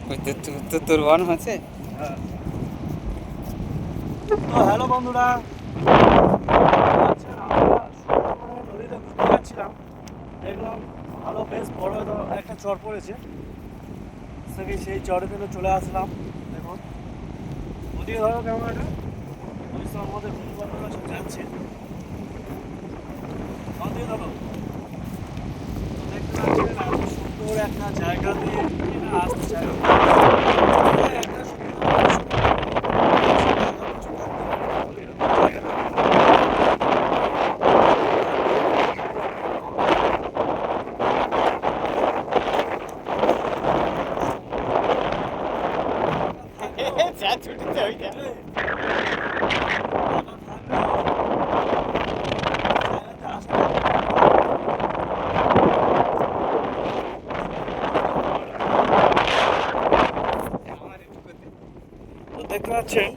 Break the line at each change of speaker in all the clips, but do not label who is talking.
ওই তোর বন আছে।
তো হ্যালো বন্ধুরা, নদীতে ঘুরতে যাচ্ছিলাম, দেখলাম ভালো বেশ বড় একটা চর পড়েছে। সেই চরে থেকে চলে আসলাম। দেখুন ওদিকে ধরো ক্যামেরাটা, ওই সব মধ্যে বন্ধু বান্ধবরা সব যাচ্ছে। ওদিকে ধরো, দেখতে পাচ্ছেন এত সুন্দর একটা জায়গাতে এরা আসতে চায়। একটা
যা ছুটিতে ওইটা
তো দেখতে পাচ্ছেন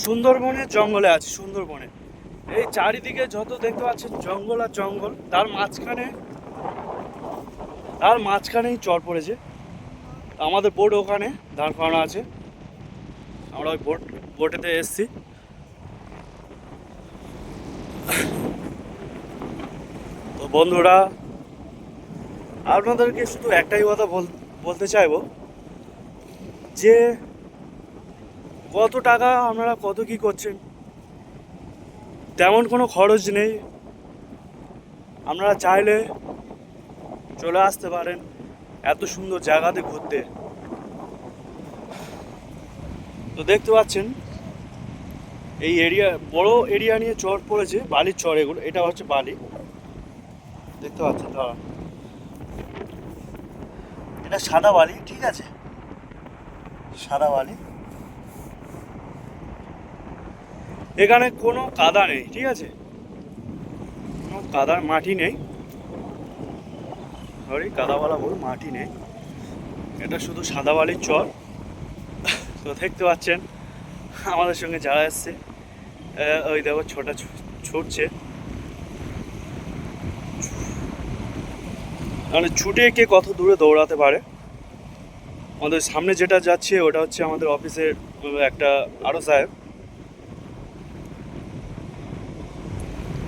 সুন্দরবনে জঙ্গলে আছে। সুন্দরবনে এই চারিদিকে যত দেখতে পাচ্ছেন জঙ্গল আর জঙ্গল, তার মাঝখানেই চর পড়েছে। আমাদের বোট ওখানে দাঁড় করানো আছে, আমরা ওই বোটেতে এসছি। তো বন্ধুরা, আপনাদেরকে শুধু একটাই কথা বলতে চাইবো যে কত টাকা আপনারা কত কি করছেন, তেমন কোনো খরচ নেই। আপনারা চাইলে চলে আসতে পারেন এত সুন্দর জায়গাতে ঘুরতে। তো দেখতে পাচ্ছেন এই বড় এরিয়া নিয়ে চর পড়েছে, বালির চর এগুলো। এটা হচ্ছে বালি, দেখতে পাচ্ছেন দাঁড়া, এটা সাদা বালি, ঠিক আছে, সাদা বালি। এখানে কোনো কাদা নেই, ঠিক আছে, কোনো কাদার মাটি নেই, সরি কাদাওয়ালা বল, মাটি নেই, এটা শুধু সাদা বালির চর। তো দেখতে পাচ্ছেন আমাদের সঙ্গে যারা এসছে, ওই দেখো ছোটা ছুটছে, মানে ছুটে কে কত দূরে দৌড়াতে পারে। আমাদের সামনে যেটা যাচ্ছে ওটা হচ্ছে আমাদের অফিসের একটা আরো সাহেব,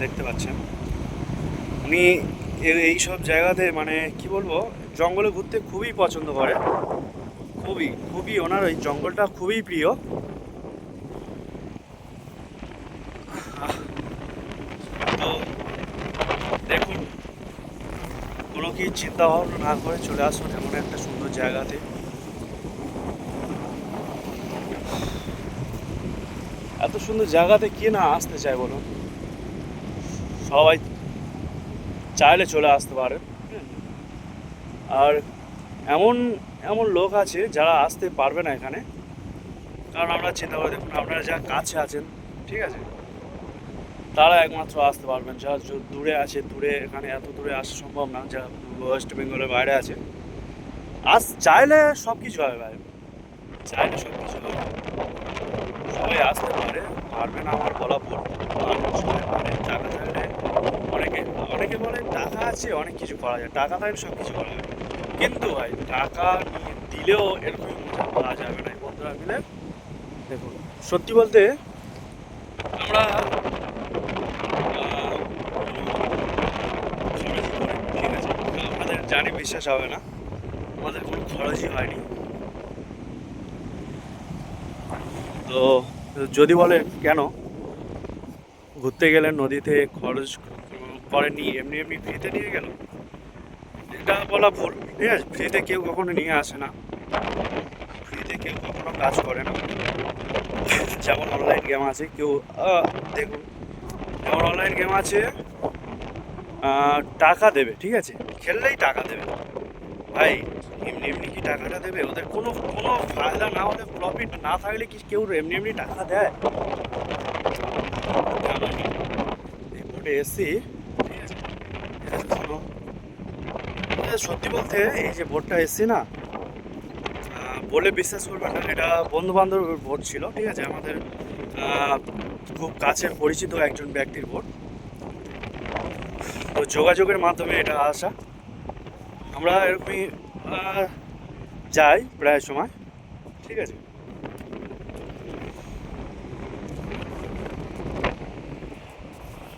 দেখতে পাচ্ছেন। উনি এই সব জায়গাতে মানে কি বলবো, জঙ্গলে ঘুরতে খুবই পছন্দ করে, খুবই খুবই, ওনার ওই জঙ্গলটা খুবই প্রিয়। তো দেখুন, কোনো কি চিন্তা ভাবনা না করে চলে আসুন এমন একটা সুন্দর জায়গাতে। এত সুন্দর জায়গাতে কে না আসতে চায় বলুন, সবাই চাইলে চলে আসতে পারেন। আর এমন এমন লোক আছে যারা আসতে পারবে না এখানে, কারণ আমরা চিন্তা করে দেখুন, আপনারা যারা কাছে আছেন, ঠিক আছে, তারা একমাত্র আসতে পারবেন। যারা দূরে আছে, দূরে এখানে এত দূরে আসা সম্ভব না, যারা ওয়েস্ট বেঙ্গলের বাইরে আছে, চাইলে সব কিছু হবে ভাই, চাইলে সব কিছু হবে। সবাই আসতে পারে, পারবে না আমার বলা ভুল, সবাই পারে। টাকা চাইলে অনেকে অনেকে বলে টাকা আছে অনেক কিছু করা যায়, টাকা থাকলে সব কিছু করা যায়, কিন্তু ভাই টাকা দিলেও এরকম মজা পাওয়া যাবে না। বন্ধুরা মিলে দেখুন, সত্যি বলতে আমরা খরচই করি, ঠিক আছে, আমাদের জানি বিশ্বাস হবে না, আমাদের কোনো খরচই হয়নি। তো যদি বলে কেন ঘুরতে গেলেন নদীতে খরচ করেনি, এমনি এমনি ফ্রিতে নিয়ে গেল, এটা বলা ভুল, ঠিক আছে। ফ্রিতে কেউ কখনো নিয়ে আসে না, ফ্রিতে কেউ কখনো কাজ করে না। যেমন অনলাইন গেম আছে, কেউ দেখুন, যেমন অনলাইন গেম আছে, টাকা দেবে, ঠিক আছে, খেললেই টাকা দেবে ভাই। এমনি এমনি কি টাকাটা দেবে? ওদের কোনো কোনো ফায়দা না হলে, প্রফিট না থাকলে কি কেউ এমনি এমনি টাকা দেয়? এই বোর্ডে এসছি, ঠিক আছে, শোনো, সত্যি বলতে এই যে বোর্ডটা এসছি না, বলে বিশ্বাস করবেন না, এটা বন্ধু বান্ধবের ভোট ছিল, ঠিক আছে, আমাদের খুব কাছের পরিচিত একজন ব্যক্তির ভোট। তো যোগাযোগের মাধ্যমে এটা আসা। আমরা এরকমই যাই প্রায় সময়, ঠিক আছে।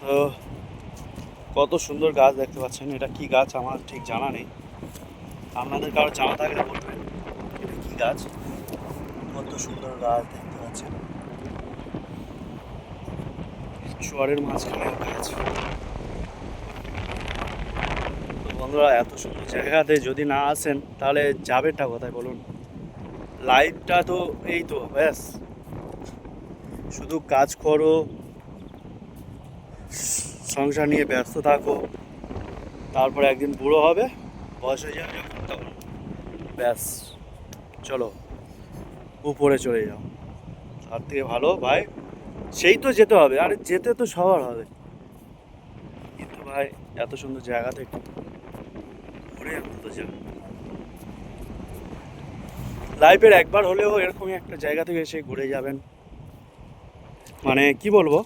তো কত সুন্দর গাছ দেখতে পাচ্ছেন, এটা কি গাছ আমার ঠিক জানা নেই, আপনাদের কারো জানা থাকলে বলবেন এটা কি গাছ। কত সুন্দর গাছ দেখতে পাচ্ছেন, চরের মাঝখানে গাছ। তো বন্ধুরা, এত সুন্দর জায়গাতে যদি না আসেন তাহলে যাবেটা কোথায় বলুন? লাইফটা তো এই তো ব্যাস, শুধু কাজ করো, সংসার নিয়ে ব্যস্ত থাকো, তারপরে একদিন বুড়ো হবে, বয়স হয়ে যাবে যখন, তখন ব্যাস চলো উপরে চলে যাও। তার থেকে ভালো ভাই সেই তো যেতে হবে, আরে যেতে তো সবার হবে, কিন্তু ভাই এত সুন্দর জায়গাতে একটু ঘুরে অন্তত যা। লাইফের একবার হলেও এরকমই একটা জায়গা থেকে এসে ঘুরে যাবেন। মানে কি বলবো,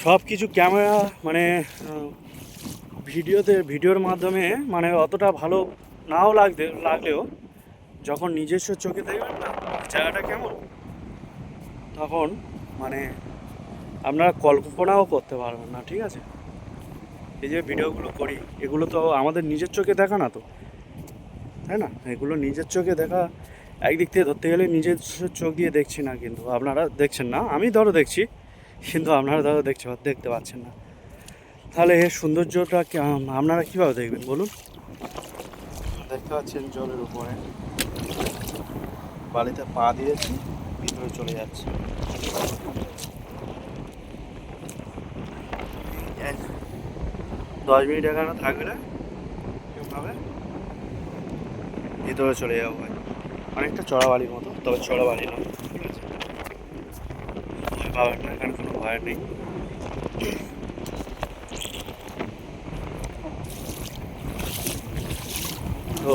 সব কিছু ক্যামেরা মানে ভিডিওর মাধ্যমে মানে অতটা ভালো নাও লাগলেও যখন নিজস্ব চোখে দেখবেন না জায়গাটা কেমন, তখন মানে আপনারা কল্পনাও করতে পারবেন না, ঠিক আছে। এই যে ভিডিওগুলো করি এগুলো তো আমাদের নিজের চোখে দেখা না তো, তাই না? এগুলো নিজের চোখে দেখা, একদিক থেকে ধরতে গেলে নিজের চোখ দিয়ে দেখছি না, কিন্তু আপনারা দেখছেন না, আমি ধরো দেখছি, কিন্তু আপনারা ধরো দেখতে পাচ্ছেন না। তাহলে এর সৌন্দর্যটা আপনারা কীভাবে দেখবেন বলুন? দেখতে পাচ্ছেন জলের উপরে বালিতে পা দিয়েছি, ভিতরে চলে যাচ্ছে। 10 মিনিট এখানে থাকলে এভাবে ভিতরে চলে যাবো ভাই। অনেকটা চড়াবাড়ির মতো, তবে চড়াবাড়ি নয়, ঠিক আছে। ভয় পাবেন না, এখানে কোনো ভয় নেই। তো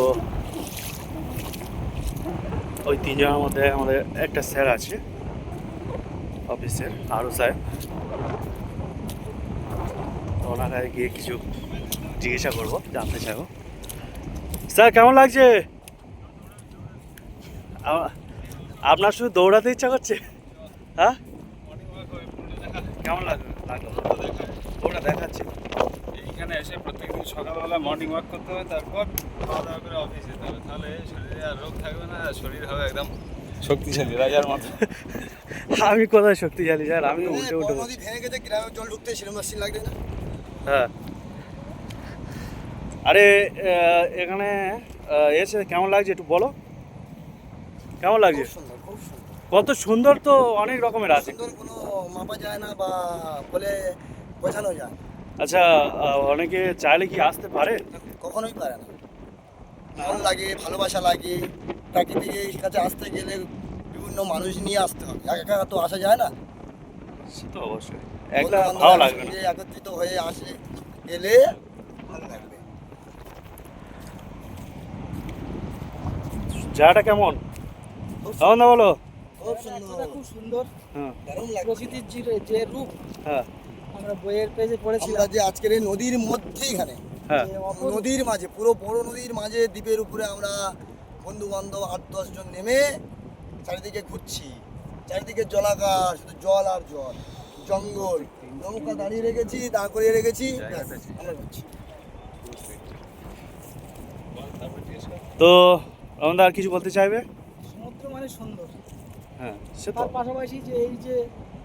ওই তিনজনের মধ্যে আমাদের একটা স্যার আছে অফিসের, আরও স্যার, ওনারা গিয়ে কিছু জিজ্ঞাসা করবো, জানতে চাইবো। স্যার কেমন লাগছে? আপনার শুধু দৌড়াতে ইচ্ছা করছে? হ্যাঁ, কেমন লাগলো? ওটা দেখাচ্ছে
এইখানে এসে প্রত্যেকদিন সকালবেলা মর্নিং ওয়াক করতে হবে, তারপর খাওয়া দাওয়া করে অফিসে যেতে হবে, তাহলে শরীরে আর রোগ থাকবে না, শরীর হবে একদম শক্তিশালী রাজার মতো।
আমি কোথায় শক্তিশালী স্যার, আমি উঠে
নদী ভেঙে গেছে, গ্রামে জল ঢুকতে সেরকম মেশিন লাগবে না।
হ্যাঁ, আরে এখানে এসে কেমন লাগছে একটু বলো, কেমন লাগছে?
খুব সুন্দর, খুব সুন্দর।
কত সুন্দর তো অনেক রকমের আছে,
সুন্দর কোনো মাপা যায় না বা বলে বোঝানো যায় না।
আচ্ছা অনেকে চাইলে কি আসতে পারে?
কখনোই পারে না। মন লাগে, ভালোবাসা লাগে, প্রাকৃতিক কাছে আসতে গেলে বিভিন্ন মানুষ নিয়ে আসতে হবে, একা একা তো আসা যায় না।
সে তো অবশ্যই, একলা
বন্ধু-বান্ধব
ভালো লাগবে না।
একসঙ্গে একত্রিত হয়ে আসে, এলে ভালো লাগবে।
জায়গাটা কেমন, কেমন না বলো?
খুব সুন্দর,
খুব সুন্দর।
হ্যাঁ
দারুণ লাগছে।
প্রকৃতির যে রূপ
হ্যাঁ
আমরা বইয়ের পেজে
আমরা
পড়েছিলাম,
যে আজকের এই নদীর মধ্যেইখানে,
হ্যাঁ
যে অপরূপ
নদীর মাঝে, পুরো বড় নদীর মাঝে দ্বীপের উপরে আমরা বন্ধু বান্ধব 8-10 জন নেমে চারিদিকে ঘুরছি। চারিদিকে জলাকার, শুধু জল আর জল, জঙ্গল, নৌকা দাঁড়িয়ে রেখেছি, দাঁড় করিয়ে রেখেছি, ব্যাস, আমরা ঘুরছি।
তো রমদা আর কিছু বলতে চাইবে?
সমুদ্র মানে সুন্দর,
হ্যাঁ সে তো,
তার পাশাপাশি যে এই যে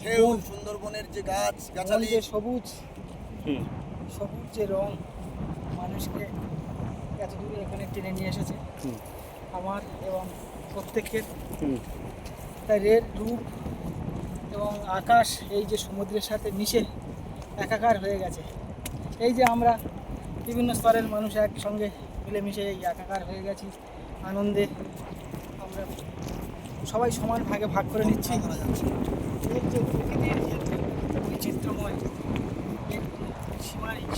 ঢেউ, সুন্দরবনের যে গাছ
বন,
গাছালি,
যে সবুজ
হুম
সবুজ যে রং মানুষকে এত দূরে এখানে টেনে নিয়ে এসেছে,
হুম
আমার এবং প্রত্যেকের
হুম
তার রূপ এবং আকাশ এই যে সমুদ্রের সাথে মিশে একাকার হয়ে গেছে। এই যে আমরা বিভিন্ন স্তরের মানুষ একসঙ্গে মিলেমিশে এই একাকার হয়ে গেছি, আনন্দে আমরা সবাই সমান ভাগে ভাগ করে নিচ্ছি।
করা যাচ্ছে।
এই যে প্রকৃতির বৈচিত্র্যময়, এর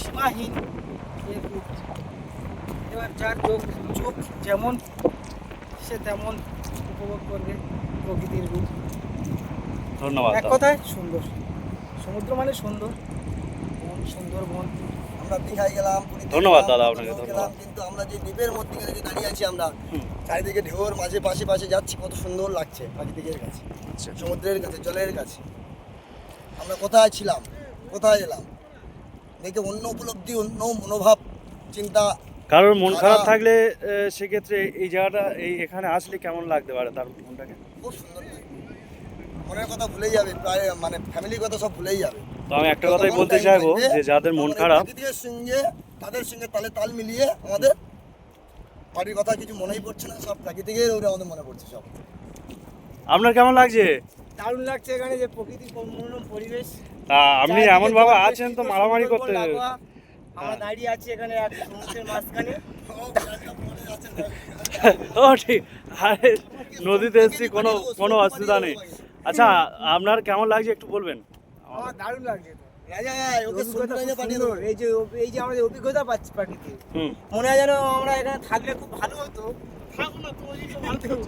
সীমাহীন এর রূপ। এবার যার চোখ যেমন, সে তেমন উপভোগ করবে প্রকৃতির রূপ।
ধন্যবাদ
এক কথায় সুন্দর, সমুদ্র মানে সুন্দর, বন সুন্দরবন।
আমরা দীঘায় গেলাম, পুরীতে
ধন্যবাদ
গেলাম,
দাদা,
কোথাও
আপনাকে
গেলাম,
ধন্যবাদ।
কিন্তু আমরা যে দ্বীপের মধ্যে যে দাঁড়িয়ে আছি আমরা, চারিদিকে ঢেউর মাঝে পাশে পাশে যাচ্ছি, কত সুন্দর লাগছে প্রাকৃতিকের কাছে,
আচ্ছা
সমুদ্রের কাছে, জলের কাছে। আমরা কোথায় ছিলাম, কোথায় এলাম, দেখে অন্য উপলব্ধি, অন্য মনোভাব, চিন্তা।
কারোর মন খারাপ থাকলে সেক্ষেত্রে এই জায়গাটা এখানে আসলে কেমন লাগতে পারে তার মনটাকে?
খুব সুন্দর লাগে, মনের কথা ভুলেই যাবে, প্রায় মানে ফ্যামিলির কথা সব ভুলেই যাবে।
তো আমি একটা কথাই বলতে চাইবো যে যাদের মন খারাপ,
প্রকৃতির সঙ্গে তাদের সঙ্গে তালে তাল মিলিয়ে আমাদের বাড়ির কথা কিছু মনেই পড়ছে না, সব প্রাকৃতিকের ওটা আমাদের মনে পড়ছে সব।
আপনার কেমন লাগছে?
দারুণ লাগছে এখানে যে প্রকৃতির মনোরম পরিবেশ।
আপনি এমন ভাবে আছেন তো মারামারি করতে।
আমরা দাঁড়িয়ে আছি এখানে এক সমুদ্রের মাঝখানে।
ও ঠিক, আরে নদীতে এসেছি, কোনো অসুবিধা নেই। আচ্ছা আপনার কেমন লাগছে একটু বলবেন?
আমার দারুণ লাগছে তো।
রাজা ওকে সমুদ্রে পাঠিয়ে দেবো।
এই যে আমাদের অভিজ্ঞতা পাচ্ছি প্রাকৃতিক,
হুম
মনে হয় যেন আমরা এখানে থাকলে খুব ভালো হতো। থাকো না, তোমার কিছু ভালো হতো।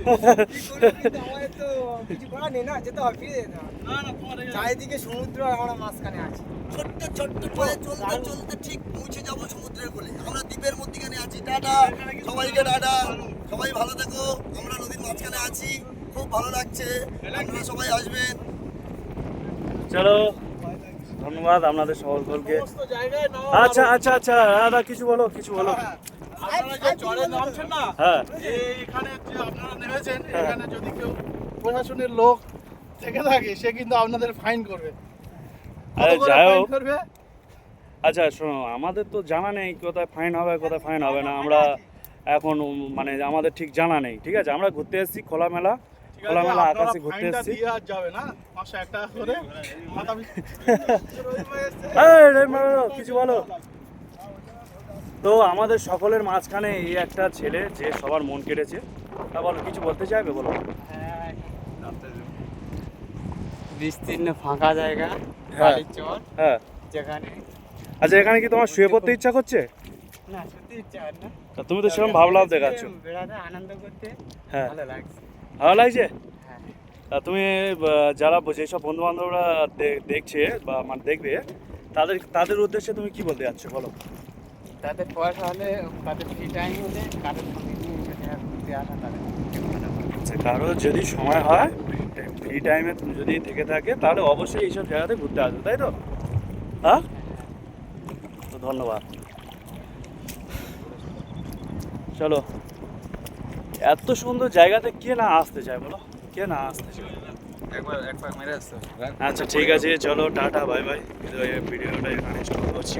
কিন্তু আমাদের তো কিছু করার নেই না, যেতে হবে, ফিরে যেতে হবে। চারিদিকে সমুদ্র আর আমরা মাঝখানে আছি।
ছোট্ট ছোট্ট করে চলতে চলতে ঠিক পৌঁছে যাবো সমুদ্রের কোলে। আমরা দ্বীপের মধ্যখানে আছি। টাটা সবাইকে, টাটা, সবাই ভালো থেকো। আমরা নদীর মাঝখানে আছি, খুব ভালো লাগছে, আপনারা সবাই আসবেন।
চলো, ধন্যবাদ আপনাদের সকলকে।
সমস্ত জায়গায় নাও।
আচ্ছা আচ্ছা আচ্ছা দাদা কিছু বলো, কিছু বলো।
আপনারা যে চরে নামছেন না,
হ্যাঁ
এখানে যে আপনারা নেমেছেন, এখানে যদি কেউ প্রশাসনের লোক থেকে থাকে, সে কিন্তু আপনাদের ফাইন করবে।
আরে
কত করে
যাই
ফাইন
হোক,
করবে?
আচ্ছা শোনো, আমাদের তো জানা নেই কোথায় ফাইন হবে কোথায় ফাইন হবে না। আমরা এখন মানে আমাদের ঠিক জানা নেই, ঠিক আছে? আমরা ঘুরতে এসেছি খোলামেলা,
ঠিক আছে,
খোলামেলা
আপনারা
আকাশে ঘুরতে
ফাইনটা
এসেছি।
দিয়ে আর যাবে না, মাসে 1 টাকা করে মাথা পিছু।
কিছু বলো। তো আমাদের সকলের মাঝখানে এই একটা ছেলে যে সবার মন কেড়েছে, তা বলো, কিছু বলতে চাইবে বলো।
বিস্তীর্ণ ফাঁকা জায়গা,
হ্যাঁ।
বালির চর,
হ্যাঁ
যেখানে
আচ্ছা, এখানে কি তোমার শুয়ে পড়তে ইচ্ছা করছে?
না সত্যি ইচ্ছা হয় না,
তা তুমি তো সেরকম ভাবলাভ দেখাচ্ছ।
বেড়াতে আনন্দ করতে
হ্যাঁ
ভালো লাগছে।
ভালো লাগছে?
হ্যাঁ,
তা তুমি যারা যেসব বন্ধু বান্ধবরা দেখছে বা মানে দেখবে, তাদের উদ্দেশ্যে তুমি কি বলতে যাচ্ছ বলো?
তাদের পয়সা হলে, তাদের ফ্রি টাইম হলে কারোর সঙ্গে নিয়ে এখানে ঘুরতে আসা তাদের ভালো।
আচ্ছা, কারো যদি সময় হয়, ফ্রি টাইমে যদি থেকে থাকে, তাহলে অবশ্যই এইসব জায়গাতে ঘুরতে আসবে, তাই তো? হ্যাঁ, তো ধন্যবাদ। চলো, এত সুন্দর জায়গাতে কে না আসতে চায় বলো, কে না আসতে চায়?
একবার এক পাক মেরে আসতে হবে।
আচ্ছা ঠিক আছে, চলো টাটা, বাই বাই। ভিডিওটা এখানে স্টপ করছি।